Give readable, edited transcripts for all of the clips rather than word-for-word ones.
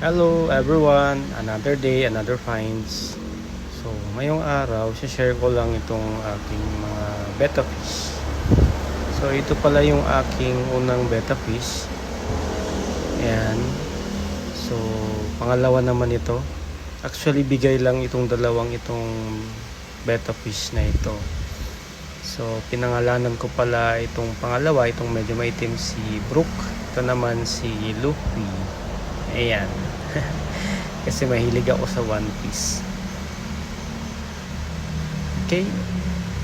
Hello everyone, another day, another finds. So, ngayong araw, share ko lang itong aking mga betta fish. So, ito pala yung aking unang betta fish. Ayan. So, pangalawa naman ito. Actually, bigay lang itong itong betta fish na ito. So, pinangalanan ko pala itong pangalawa, itong medyo maitim si Brooke. Ito naman si Luffy. Ayan. Kasi mahilig ako sa One Piece. Okay.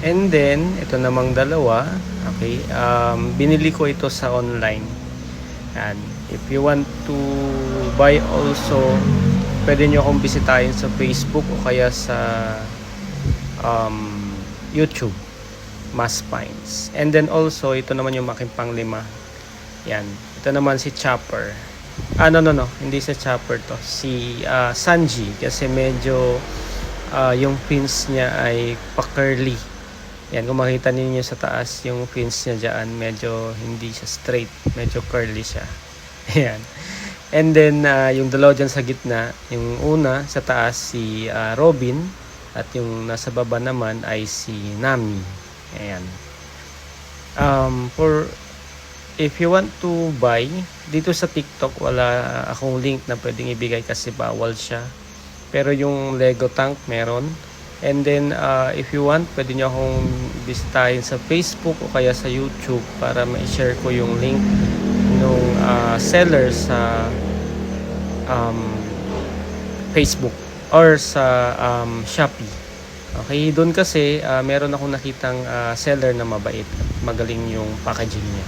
And then, ito namang dalawa. Okay. Binili ko ito sa online. And if you want to buy also, pwede nyo akong bisitahin sa Facebook o kaya sa YouTube. Mass Pines. And then also, ito naman yung aking panglima. Yan. Ito naman si Chopper. No. Hindi si Chopper to. Si Sanji. Kasi medyo yung fins niya ay pa-curly. Yan, kung makita ninyo sa taas, yung fins niya dyan, medyo hindi siya straight. Medyo curly siya. Ayan. And then, yung dalawa dyan sa gitna, yung una sa taas, si Robin. At yung nasa baba naman ay si Nami. Ayan. If you want to buy, dito sa TikTok wala akong link na pwedeng ibigay kasi bawal siya. Pero yung Lego tank meron. And then if you want, pwede nyo akong bisitahin sa Facebook o kaya sa YouTube para ma-share ko yung link nung seller sa Facebook or sa Shopee. Okay, doon kasi meron akong nakitang seller na mabait at magaling yung packaging niya.